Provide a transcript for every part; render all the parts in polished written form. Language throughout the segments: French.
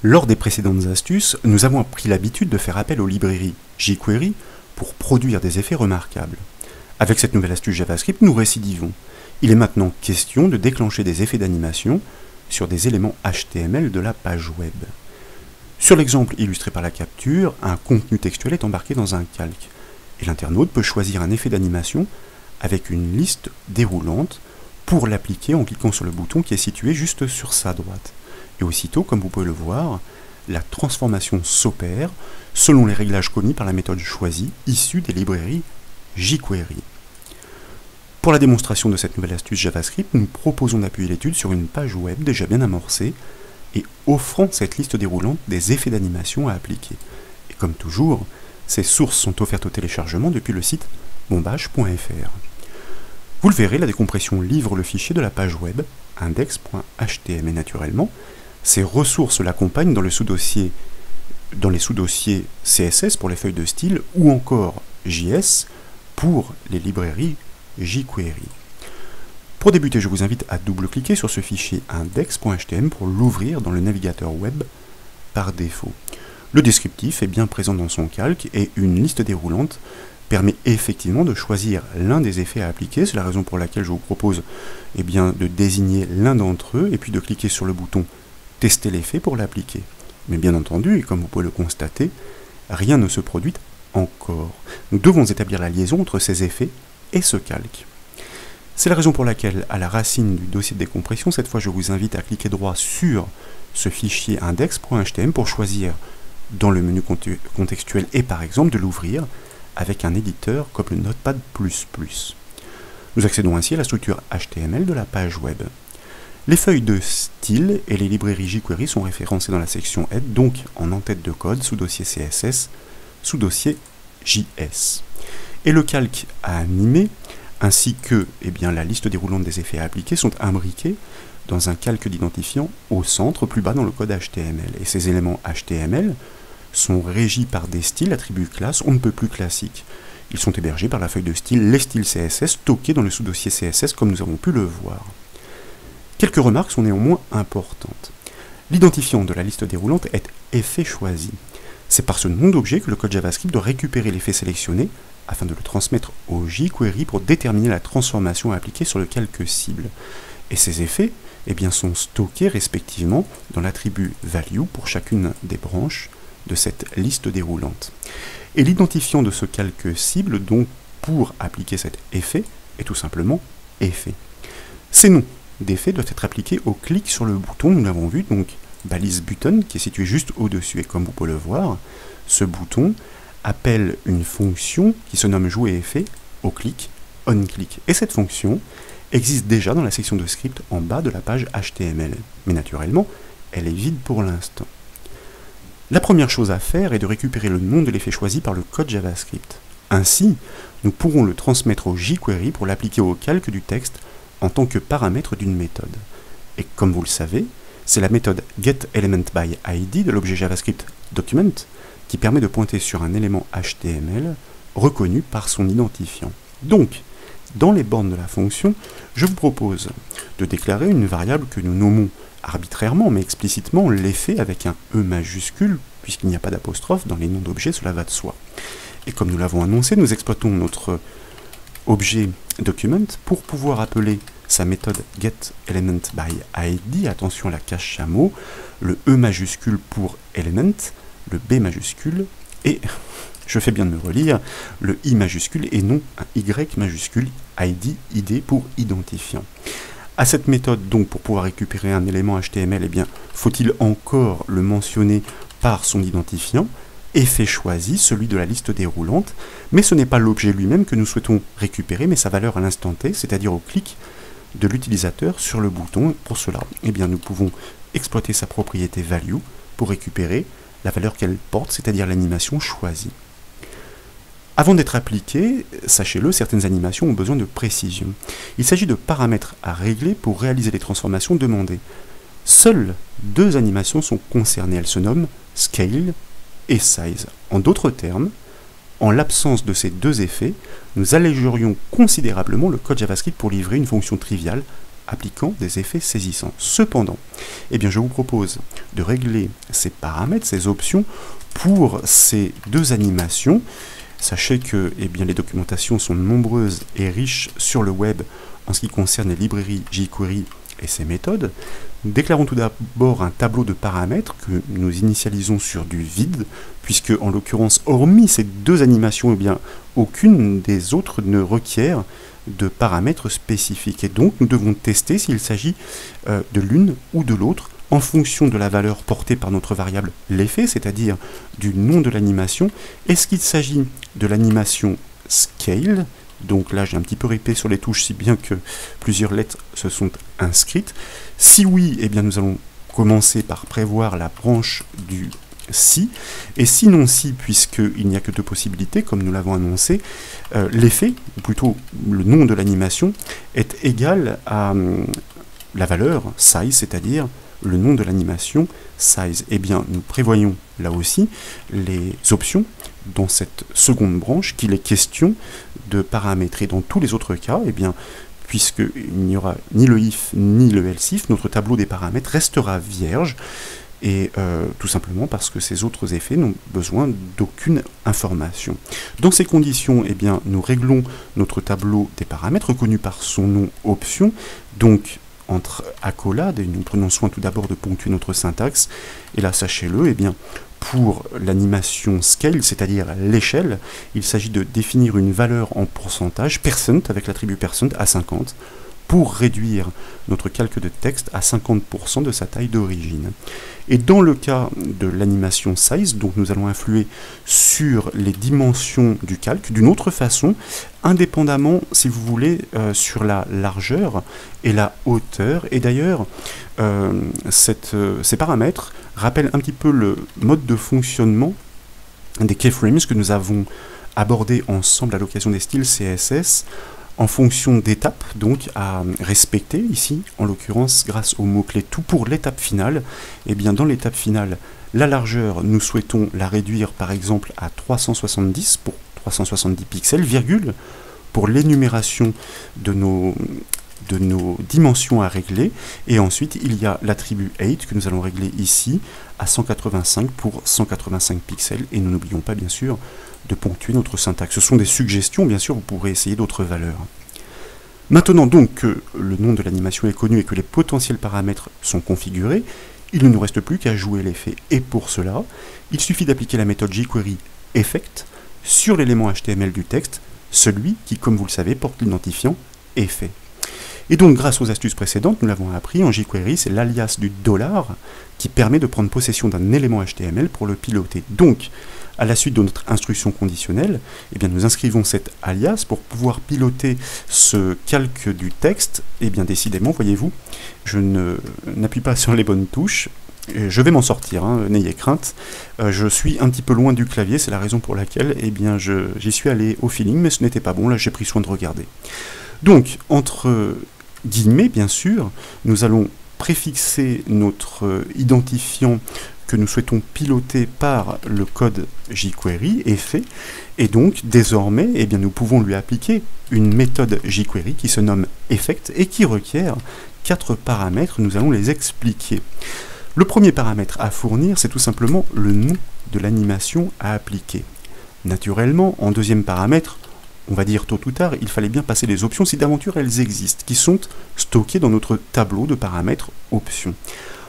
Lors des précédentes astuces, nous avons pris l'habitude de faire appel aux librairies jQuery pour produire des effets remarquables. Avec cette nouvelle astuce JavaScript, nous récidivons. Il est maintenant question de déclencher des effets d'animation sur des éléments HTML de la page web. Sur l'exemple illustré par la capture, un contenu textuel est embarqué dans un calque, et l'internaute peut choisir un effet d'animation avec une liste déroulante pour l'appliquer en cliquant sur le bouton qui est situé juste sur sa droite. Et aussitôt, comme vous pouvez le voir, la transformation s'opère selon les réglages commis par la méthode choisie issue des librairies jQuery. Pour la démonstration de cette nouvelle astuce JavaScript, nous proposons d'appuyer l'étude sur une page web déjà bien amorcée et offrant cette liste déroulante des effets d'animation à appliquer. Et comme toujours, ces sources sont offertes au téléchargement depuis le site bombache.fr. Vous le verrez, la décompression livre le fichier de la page web, index.html et naturellement. Ces ressources l'accompagnent dans les sous-dossiers CSS pour les feuilles de style ou encore JS pour les librairies jQuery. Pour débuter, je vous invite à double-cliquer sur ce fichier index.html pour l'ouvrir dans le navigateur web par défaut. Le descriptif est bien présent dans son calque et une liste déroulante permet effectivement de choisir l'un des effets à appliquer. C'est la raison pour laquelle je vous propose de désigner l'un d'entre eux et puis de cliquer sur le bouton tester l'effet pour l'appliquer. Mais bien entendu, et comme vous pouvez le constater, rien ne se produit encore. Nous devons établir la liaison entre ces effets et ce calque. C'est la raison pour laquelle, à la racine du dossier de décompression, cette fois je vous invite à cliquer droit sur ce fichier index.html pour choisir dans le menu contextuel et par exemple de l'ouvrir avec un éditeur comme le Notepad++. Nous accédons ainsi à la structure HTML de la page web. Les feuilles de style et les librairies jQuery sont référencées dans la section Aide, donc en en-tête de code, sous dossier CSS, sous dossier JS. Et le calque à animer, ainsi que la liste déroulante des effets à appliquer sont imbriqués dans un calque d'identifiant au centre, plus bas dans le code HTML. Et ces éléments HTML sont régis par des styles attributs classes on ne peut plus classiques. Ils sont hébergés par la feuille de style, les styles CSS, stockés dans le sous-dossier CSS comme nous avons pu le voir. Quelques remarques sont néanmoins importantes. L'identifiant de la liste déroulante est effet choisi. C'est par ce nom d'objet que le code JavaScript doit récupérer l'effet sélectionné afin de le transmettre au jQuery pour déterminer la transformation à appliquer sur le calque cible. Et ces effets sont stockés respectivement dans l'attribut value pour chacune des branches de cette liste déroulante. Et l'identifiant de ce calque cible, donc pour appliquer cet effet, est tout simplement effet. Ces noms d'effets doivent être appliqués au clic sur le bouton, nous l'avons vu, donc balise button qui est situé juste au-dessus. Et comme vous pouvez le voir, ce bouton appelle une fonction qui se nomme jouer effet au clic, on click. Et cette fonction existe déjà dans la section de script en bas de la page HTML. Mais naturellement, elle est vide pour l'instant. La première chose à faire est de récupérer le nom de l'effet choisi par le code JavaScript. Ainsi, nous pourrons le transmettre au jQuery pour l'appliquer au calque du texte en tant que paramètre d'une méthode. Et comme vous le savez, c'est la méthode getElementById de l'objet JavaScript document qui permet de pointer sur un élément HTML reconnu par son identifiant. Donc, dans les bornes de la fonction, je vous propose de déclarer une variable que nous nommons arbitrairement mais explicitement l'effet avec un E majuscule, puisqu'il n'y a pas d'apostrophe dans les noms d'objets, cela va de soi. Et comme nous l'avons annoncé, nous exploitons notre objet document pour pouvoir appeler sa méthode getElementById, attention à la cache chameau, le E majuscule pour element, le B majuscule et, je fais bien de me relire, le I majuscule et non un Y majuscule, ID pour identifiant. À cette méthode, donc, pour pouvoir récupérer un élément HTML, faut-il encore le mentionner par son identifiant, effet choisi, celui de la liste déroulante, mais ce n'est pas l'objet lui-même que nous souhaitons récupérer, mais sa valeur à l'instant T, c'est-à-dire au clic de l'utilisateur sur le bouton. Pour cela, nous pouvons exploiter sa propriété value pour récupérer la valeur qu'elle porte, c'est-à-dire l'animation choisie. Avant d'être appliquées, sachez-le, certaines animations ont besoin de précision. Il s'agit de paramètres à régler pour réaliser les transformations demandées. Seules deux animations sont concernées, elles se nomment Scale et Size. En d'autres termes, en l'absence de ces deux effets, nous allégerions considérablement le code JavaScript pour livrer une fonction triviale appliquant des effets saisissants. Cependant, eh bien, je vous propose de régler ces paramètres, ces options, pour ces deux animations. Sachez que eh bien, les documentations sont nombreuses et riches sur le web en ce qui concerne les librairies jQuery et ses méthodes. Nous déclarons tout d'abord un tableau de paramètres que nous initialisons sur du vide, puisque en l'occurrence, hormis ces deux animations, eh bien, aucune des autres ne requiert de paramètres spécifiques. Et donc, nous devons tester s'il s'agit de l'une ou de l'autre en fonction de la valeur portée par notre variable l'effet, c'est-à-dire du nom de l'animation. Est-ce qu'il s'agit de l'animation scale? Donc là, j'ai un petit peu ripé sur les touches, si bien que plusieurs lettres se sont inscrites. Si oui, eh bien, nous allons commencer par prévoir la branche du si, et sinon si, puisqu'il n'y a que deux possibilités, comme nous l'avons annoncé, l'effet, ou plutôt le nom de l'animation, est égal à la valeur size, c'est-à-dire le nom de l'animation size. Eh bien, nous prévoyons là aussi les options dans cette seconde branche qu'il est question de paramétrer. Dans tous les autres cas, eh bien, puisqu'il n'y aura ni le if ni le else if, notre tableau des paramètres restera vierge, et tout simplement parce que ces autres effets n'ont besoin d'aucune information. Dans ces conditions, eh bien, nous réglons notre tableau des paramètres reconnu par son nom option, donc entre accolades, et nous prenons soin tout d'abord de ponctuer notre syntaxe, et là, sachez-le, eh bien, pour l'animation scale, c'est-à-dire l'échelle, il s'agit de définir une valeur en pourcentage, %, avec l'attribut %, à 50, pour réduire notre calque de texte à 50% de sa taille d'origine. Et dans le cas de l'animation size, donc nous allons influer sur les dimensions du calque d'une autre façon, indépendamment, si vous voulez, sur la largeur et la hauteur. Et d'ailleurs, ces paramètres rappellent un petit peu le mode de fonctionnement des keyframes que nous avons abordé ensemble à l'occasion des styles CSS, en fonction d'étapes donc à respecter ici, en l'occurrence grâce au mot-clé tout pour l'étape finale. Et bien dans l'étape finale, la largeur, nous souhaitons la réduire par exemple à 370 pour 370 pixels, virgule, pour l'énumération de nos dimensions à régler. Et ensuite, il y a l'attribut 8 que nous allons régler ici à 185 pour 185 pixels. Et nous n'oublions pas bien sûr de ponctuer notre syntaxe. Ce sont des suggestions, bien sûr, vous pourrez essayer d'autres valeurs. Maintenant donc que le nom de l'animation est connu et que les potentiels paramètres sont configurés, il ne nous reste plus qu'à jouer l'effet. Et pour cela, il suffit d'appliquer la méthode jQuery effect sur l'élément HTML du texte, celui qui, comme vous le savez, porte l'identifiant effet. Et donc, grâce aux astuces précédentes, nous l'avons appris, en jQuery, c'est l'alias du $ qui permet de prendre possession d'un élément HTML pour le piloter. Donc, à la suite de notre instruction conditionnelle, eh bien, nous inscrivons cet alias pour pouvoir piloter ce calque du texte. Et bien, décidément, voyez-vous, je n'appuie pas sur les bonnes touches. Je vais m'en sortir, hein, n'ayez crainte. Je suis un petit peu loin du clavier, c'est la raison pour laquelle eh bien, j'y suis allé au feeling, mais ce n'était pas bon, là j'ai pris soin de regarder. Donc, entre guillemets, bien sûr, nous allons préfixer notre identifiant que nous souhaitons piloter par le code jQuery, effet, et donc, désormais, eh bien, nous pouvons lui appliquer une méthode jQuery qui se nomme effect et qui requiert 4 paramètres, nous allons les expliquer. Le premier paramètre à fournir, c'est tout simplement le nom de l'animation à appliquer. Naturellement, en deuxième paramètre, on va dire tôt ou tard, il fallait bien passer les options si d'aventure elles existent, qui sont stockées dans notre tableau de paramètres options.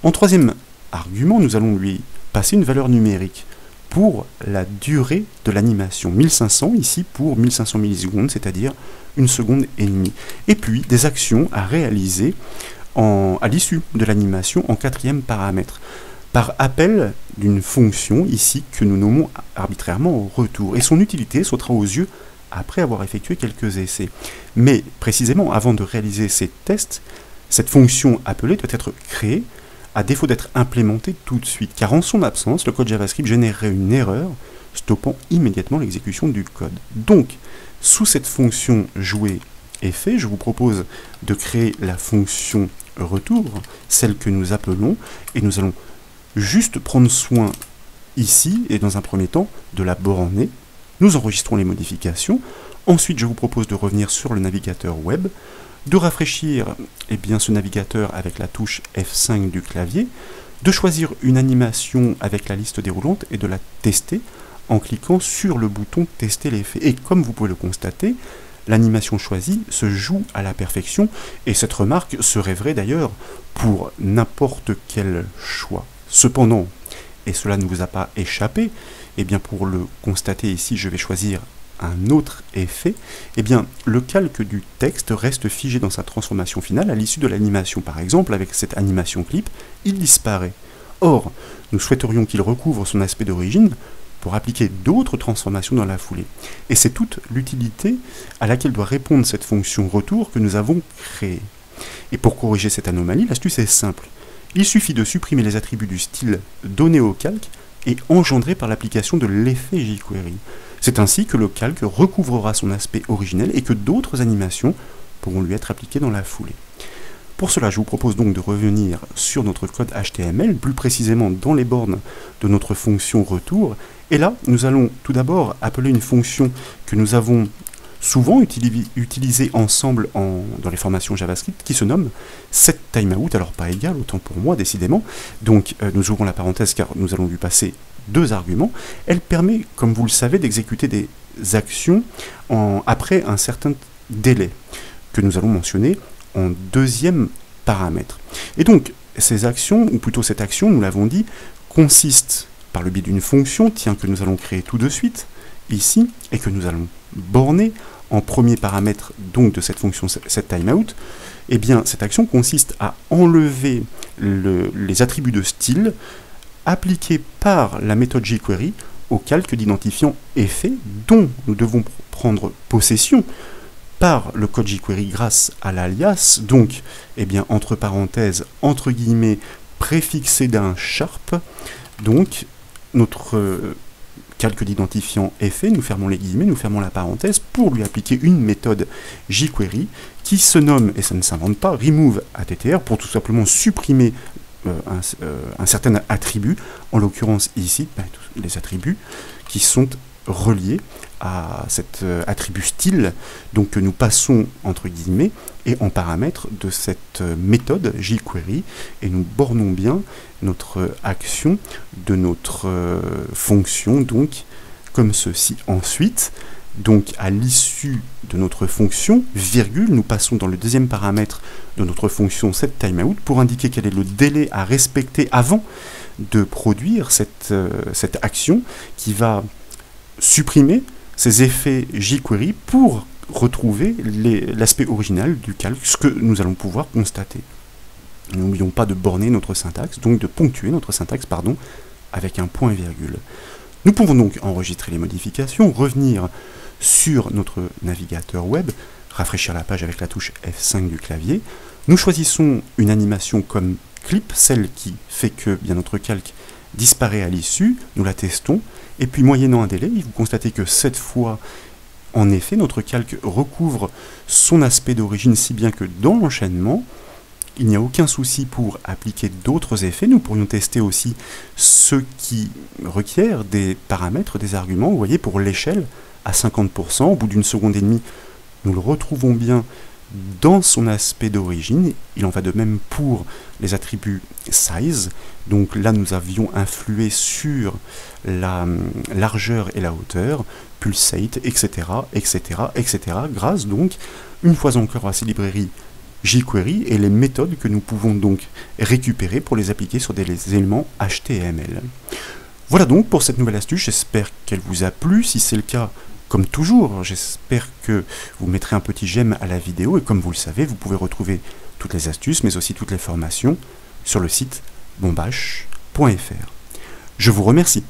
En troisième argument, nous allons lui passer une valeur numérique pour la durée de l'animation. 1500 ici pour 1500 millisecondes, c'est-à-dire 1 seconde et demie. Et puis des actions à réaliser à l'issue de l'animation en quatrième paramètre, par appel d'une fonction ici que nous nommons arbitrairement retour. Et son utilité sautera aux yeux après avoir effectué quelques essais. Mais précisément, avant de réaliser ces tests, cette fonction appelée doit être créée à défaut d'être implémentée tout de suite, car en son absence, le code JavaScript générerait une erreur stoppant immédiatement l'exécution du code. Donc, sous cette fonction jouer effet, je vous propose de créer la fonction retour, celle que nous appelons, et nous allons juste prendre soin ici, et dans un premier temps, de la borner. Nous enregistrons les modifications. Ensuite, je vous propose de revenir sur le navigateur web, de rafraîchir ce navigateur avec la touche F5 du clavier, de choisir une animation avec la liste déroulante et de la tester en cliquant sur le bouton « Tester l'effet ». Et comme vous pouvez le constater, l'animation choisie se joue à la perfection, et cette remarque serait vraie d'ailleurs pour n'importe quel choix. Cependant, et cela ne vous a pas échappé, pour le constater ici, je vais choisir un autre effet, le calque du texte reste figé dans sa transformation finale à l'issue de l'animation. Par exemple, avec cette animation clip, il disparaît. Or, nous souhaiterions qu'il recouvre son aspect d'origine pour appliquer d'autres transformations dans la foulée. Et c'est toute l'utilité à laquelle doit répondre cette fonction retour que nous avons créée. Et pour corriger cette anomalie, l'astuce est simple. Il suffit de supprimer les attributs du style donné au calque et engendrés par l'application de l'effet jQuery. C'est ainsi que le calque recouvrera son aspect originel et que d'autres animations pourront lui être appliquées dans la foulée. Pour cela, je vous propose donc de revenir sur notre code HTML, plus précisément dans les bornes de notre fonction retour. Et là, nous allons tout d'abord appeler une fonction que nous avons souvent utilisée ensemble dans les formations JavaScript, qui se nomme setTimeout. Alors pas égal, autant pour moi, décidément. Donc nous ouvrons la parenthèse car nous allons lui passer 2 arguments. Elle permet, comme vous le savez, d'exécuter des actions après un certain délai, que nous allons mentionner en deuxième paramètre. Et donc, ces actions, ou plutôt cette action, nous l'avons dit, consiste par le biais d'une fonction, que nous allons créer tout de suite, ici, et que nous allons borner en premier paramètre donc de cette fonction setTimeout. Cette action consiste à enlever les attributs de style appliqués par la méthode jQuery au calque d'identifiant effet dont nous devons prendre possession par le code jQuery grâce à l'alias, donc, entre parenthèses, entre guillemets, préfixé d'un sharp, donc, notre calque d'identifiant effet, nous fermons les guillemets, nous fermons la parenthèse, pour lui appliquer une méthode jQuery qui se nomme, et ça ne s'invente pas, removeAttr, pour tout simplement supprimer un certain attribut, en l'occurrence ici, les attributs qui sont reliés à cet attribut style, donc que nous passons entre guillemets, et en paramètre de cette méthode jQuery, et nous bornons bien notre action de notre fonction, donc comme ceci. Ensuite, donc à l'issue de notre fonction, virgule, nous passons dans le deuxième paramètre de notre fonction setTimeout pour indiquer quel est le délai à respecter avant de produire cette action qui va supprimer ces effets jQuery pour retrouver l'aspect original du calque, ce que nous allons pouvoir constater. N'oublions pas de borner notre syntaxe, donc de ponctuer notre syntaxe, avec un point et virgule. Nous pouvons donc enregistrer les modifications, revenir sur notre navigateur web, rafraîchir la page avec la touche F5 du clavier. Nous choisissons une animation comme clip, celle qui fait que notre calque disparaît à l'issue, nous la testons, et puis moyennant un délai, vous constatez que cette fois, en effet, notre calque recouvre son aspect d'origine, si bien que dans l'enchaînement, il n'y a aucun souci pour appliquer d'autres effets. Nous pourrions tester aussi ceux qui requièrent des paramètres, des arguments, vous voyez, pour l'échelle à 50%, au bout d'une seconde et demie, nous le retrouvons bien dans son aspect d'origine. Il en va de même pour les attributs size. Donc là, nous avions influé sur la largeur et la hauteur, pulsate, etc., etc., etc., grâce donc, une fois encore, à ces librairies jQuery et les méthodes que nous pouvons donc récupérer pour les appliquer sur des éléments HTML. Voilà donc pour cette nouvelle astuce, j'espère qu'elle vous a plu. Si c'est le cas, comme toujours, j'espère que vous mettrez un petit j'aime à la vidéo, et comme vous le savez, vous pouvez retrouver toutes les astuces, mais aussi toutes les formations sur le site bombash.fr. Je vous remercie.